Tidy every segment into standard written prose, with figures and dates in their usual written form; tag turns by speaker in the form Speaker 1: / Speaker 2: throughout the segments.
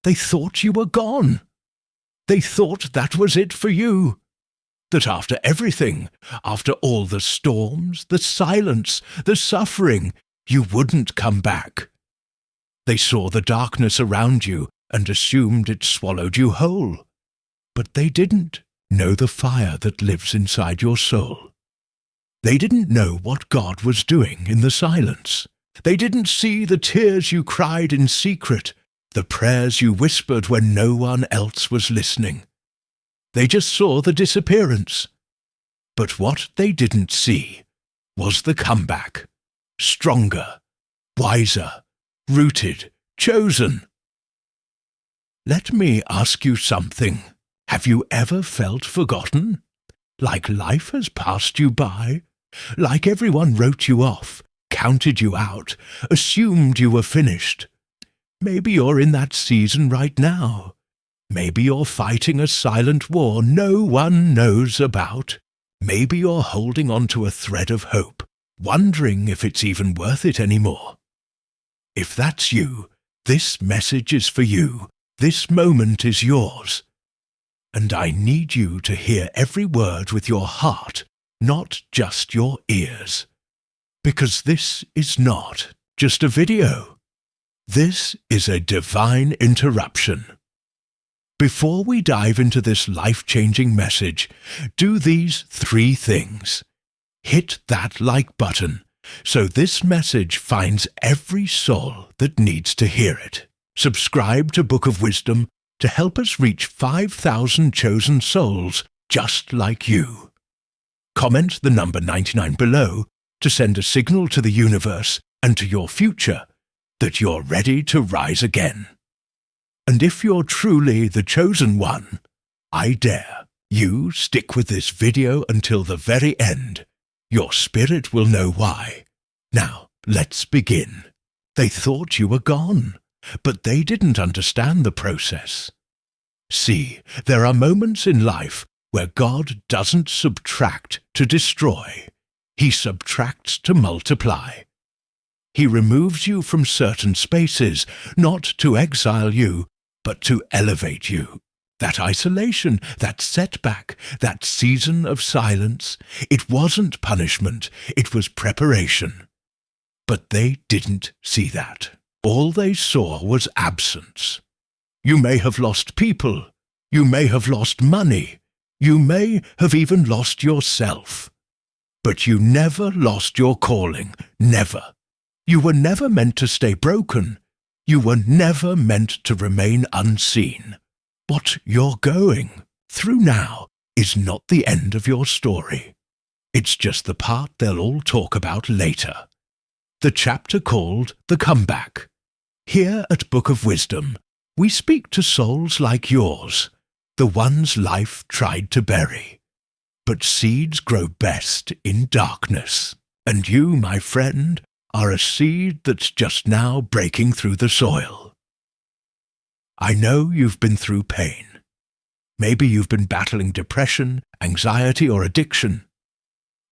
Speaker 1: They thought you were gone. They thought that was it for you. That after everything, after all the storms, the silence, the suffering, you wouldn't come back. They saw the darkness around you and assumed it swallowed you whole. But they didn't know the fire that lives inside your soul. They didn't know what God was doing in the silence. They didn't see the tears you cried in secret, the prayers you whispered when no one else was listening. They just saw the disappearance. But what they didn't see was the comeback. Stronger, wiser, rooted, chosen. Let me ask you something. Have you ever felt forgotten? Like life has passed you by? Like everyone wrote you off, counted you out, assumed you were finished? Maybe you're in that season right now. Maybe you're fighting a silent war no one knows about. Maybe you're holding on to a thread of hope, wondering if it's even worth it anymore. If that's you, this message is for you. This moment is yours. And I need you to hear every word with your heart, not just your ears. Because this is not just a video. This is a divine interruption. Before we dive into this life-changing message, do these 3 things. Hit that like button so this message finds every soul that needs to hear it. Subscribe to Book of Wisdom to help us reach 5,000 chosen souls just like you. Comment the number 99 below to send a signal to the universe and to your future that you're ready to rise again. And if you're truly the chosen one, I dare you stick with this video until the very end. Your spirit will know why. Now, let's begin. They thought you were gone, but they didn't understand the process. See, there are moments in life where God doesn't subtract to destroy. He subtracts to multiply. He removes you from certain spaces, not to exile you, but to elevate you. That isolation, that setback, that season of silence, it wasn't punishment, it was preparation. But they didn't see that. All they saw was absence. You may have lost people. You may have lost money. You may have even lost yourself. But you never lost your calling, never. You were never meant to stay broken. You were never meant to remain unseen. What you're going through now is not the end of your story. It's just the part they'll all talk about later. The chapter called The Comeback. Here at Book of Wisdom, we speak to souls like yours, the ones life tried to bury. But seeds grow best in darkness, and you, my friend, are a seed that's just now breaking through the soil. I know you've been through pain. Maybe you've been battling depression, anxiety, or addiction.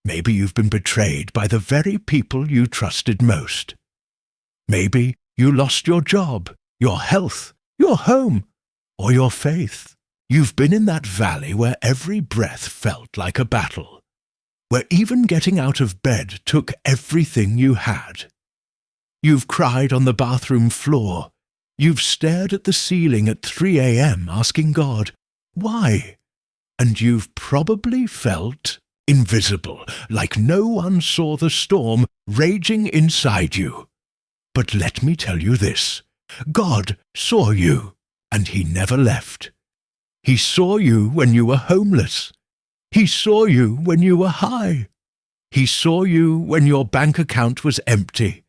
Speaker 1: Maybe you've been betrayed by the very people you trusted most. Maybe you lost your job, your health, your home, or your faith. You've been in that valley where every breath felt like a battle, where even getting out of bed took everything you had. You've cried on the bathroom floor. You've stared at the ceiling at 3 a.m. asking God, why? And you've probably felt invisible, like no one saw the storm raging inside you. But let me tell you this, God saw you, and He never left. He saw you when you were homeless. He saw you when you were high. He saw you when your bank account was empty,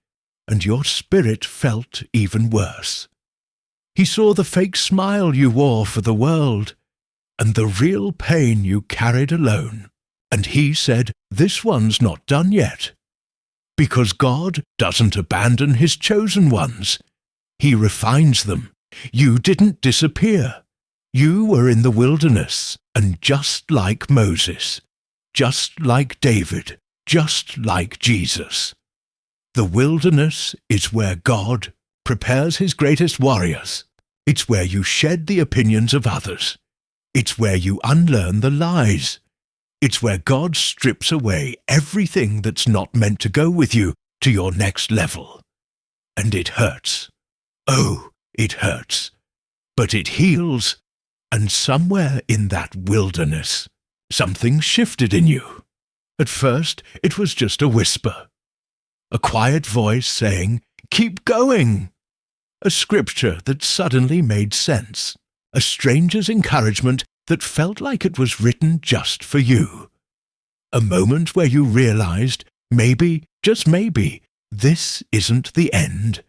Speaker 1: and your spirit felt even worse. He saw the fake smile you wore for the world, and the real pain you carried alone. And He said, this one's not done yet. Because God doesn't abandon His chosen ones. He refines them. You didn't disappear. You were in the wilderness, and just like Moses, just like David, just like Jesus. The wilderness is where God prepares His greatest warriors. It's where you shed the opinions of others. It's where you unlearn the lies. It's where God strips away everything that's not meant to go with you to your next level. And it hurts. Oh, it hurts. But it heals, and somewhere in that wilderness, something shifted in you. At first, it was just a whisper. A quiet voice saying, "Keep going." A scripture that suddenly made sense. A stranger's encouragement that felt like it was written just for you. A moment where you realized, maybe, just maybe, this isn't the end.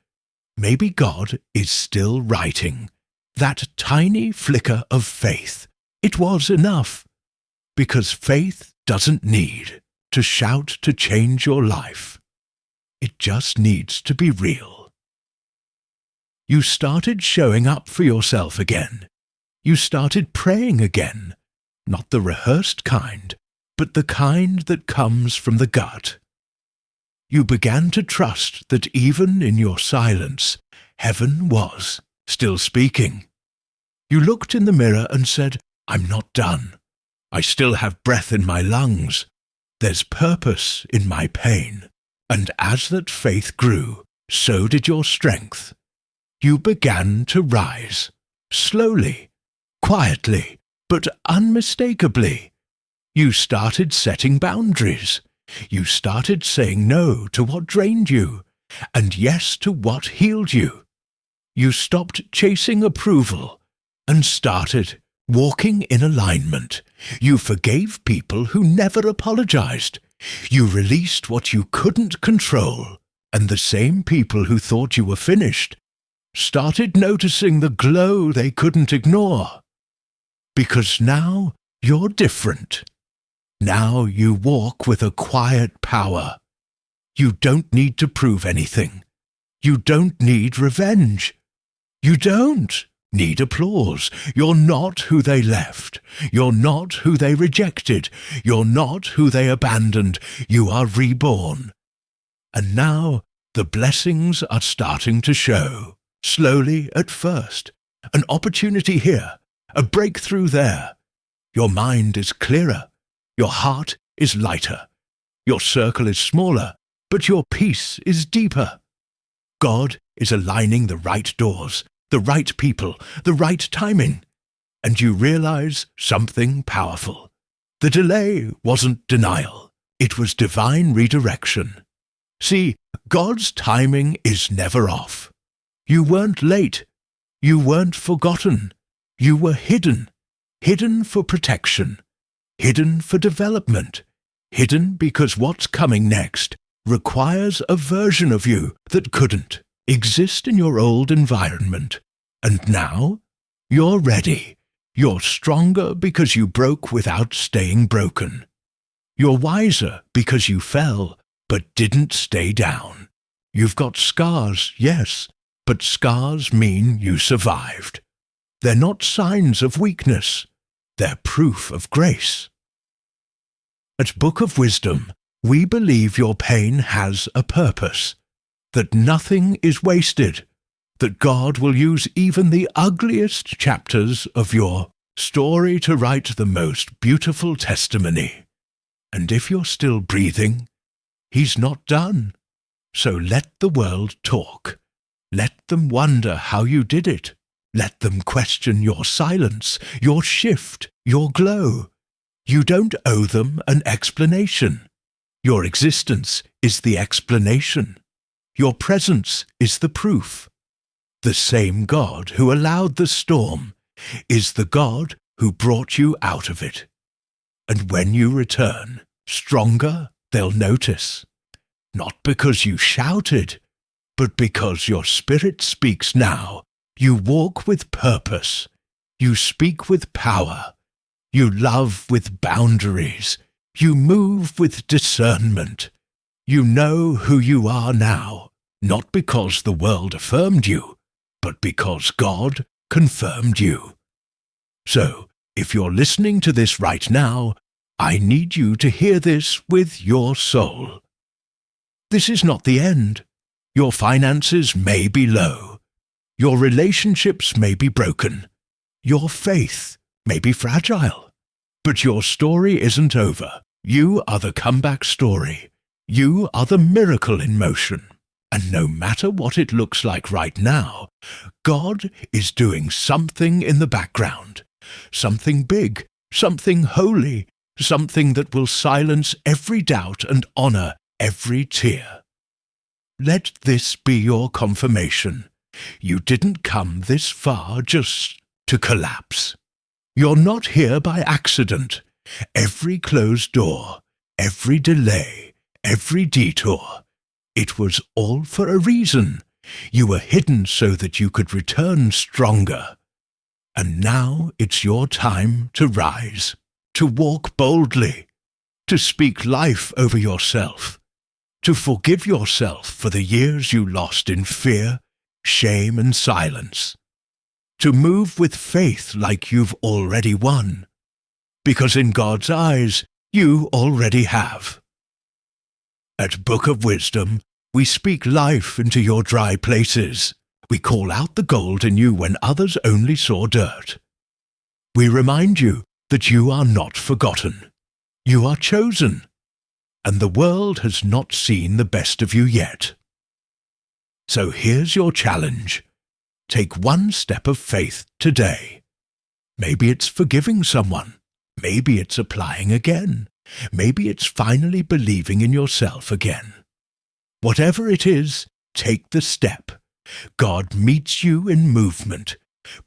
Speaker 1: Maybe God is still writing. That tiny flicker of faith, it was enough. Because faith doesn't need to shout to change your life. It just needs to be real. You started showing up for yourself again. You started praying again. Not the rehearsed kind, but the kind that comes from the gut. You began to trust that even in your silence, heaven was still speaking. You looked in the mirror and said, "I'm not done. I still have breath in my lungs. There's purpose in my pain." And as that faith grew, so did your strength. You began to rise, slowly, quietly, but unmistakably. You started setting boundaries. You started saying no to what drained you, and yes to what healed you. You stopped chasing approval and started walking in alignment. You forgave people who never apologized. You released what you couldn't control, and the same people who thought you were finished started noticing the glow they couldn't ignore. Because now you're different. Now you walk with a quiet power. You don't need to prove anything. You don't need revenge. You don't need applause. You're not who they left. You're not who they rejected. You're not who they abandoned. You are reborn. And now the blessings are starting to show. Slowly at first. An opportunity here. A breakthrough there. Your mind is clearer. Your heart is lighter. Your circle is smaller, but your peace is deeper. God is aligning the right doors, the right people, the right timing. And you realize something powerful. The delay wasn't denial. It was divine redirection. See, God's timing is never off. You weren't late. You weren't forgotten. You were hidden. Hidden for protection. Hidden for development. Hidden because what's coming next requires a version of you that couldn't exist in your old environment. And now you're ready. You're stronger because you broke without staying broken. You're wiser because you fell but didn't stay down. You've got scars, yes, but scars mean you survived. They're not signs of weakness. They're proof of grace. At Book of Wisdom, we believe your pain has a purpose, that nothing is wasted, that God will use even the ugliest chapters of your story to write the most beautiful testimony. And if you're still breathing, He's not done. So let the world talk. Let them wonder how you did it. Let them question your silence, your shift, your glow. You don't owe them an explanation. Your existence is the explanation. Your presence is the proof. The same God who allowed the storm is the God who brought you out of it. And when you return, stronger, they'll notice. Not because you shouted, but because your spirit speaks now. You walk with purpose. You speak with power. You love with boundaries. You move with discernment. You know who you are now, not because the world affirmed you, but because God confirmed you. So, if you're listening to this right now, I need you to hear this with your soul. This is not the end. Your finances may be low. Your relationships may be broken. Your faith may be fragile. But your story isn't over. You are the comeback story. You are the miracle in motion. And no matter what it looks like right now, God is doing something in the background. Something big, something holy, something that will silence every doubt and honor every tear. Let this be your confirmation. You didn't come this far just to collapse. You're not here by accident. Every closed door, every delay, every detour, it was all for a reason. You were hidden so that you could return stronger. And now it's your time to rise, to walk boldly, to speak life over yourself, to forgive yourself for the years you lost in fear, shame, and silence, to move with faith like you've already won, because in God's eyes, you already have. At Book of Wisdom, we speak life into your dry places. We call out the gold in you when others only saw dirt. We remind you that you are not forgotten. You are chosen, and the world has not seen the best of you yet. So here's your challenge. Take one step of faith today. Maybe it's forgiving someone. Maybe it's applying again. Maybe it's finally believing in yourself again. Whatever it is, take the step. God meets you in movement.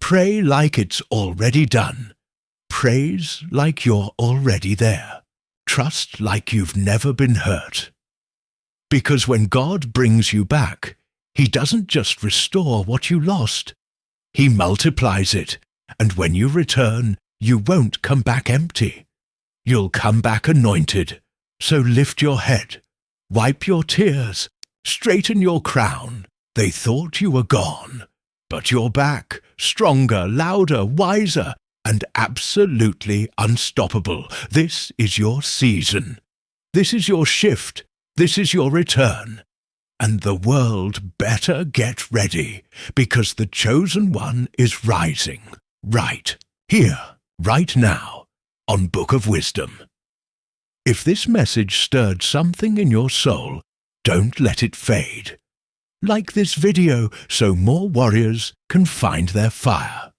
Speaker 1: Pray like it's already done. Praise like you're already there. Trust like you've never been hurt. Because when God brings you back, He doesn't just restore what you lost. He multiplies it, and when you return, you won't come back empty. You'll come back anointed. So lift your head, wipe your tears, straighten your crown. They thought you were gone, but you're back, stronger, louder, wiser, and absolutely unstoppable. This is your season. This is your shift. This is your return. And the world better get ready, because the chosen one is rising, right here, right now, on Book of Wisdom. If this message stirred something in your soul, don't let it fade. Like this video so more warriors can find their fire.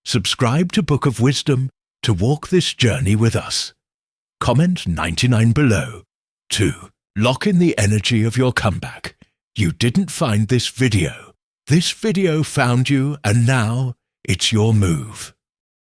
Speaker 1: Subscribe to Book of Wisdom to walk this journey with us. Comment 99 below. 2. Lock in the energy of your comeback. You didn't find this video. This video found you, and now it's your move.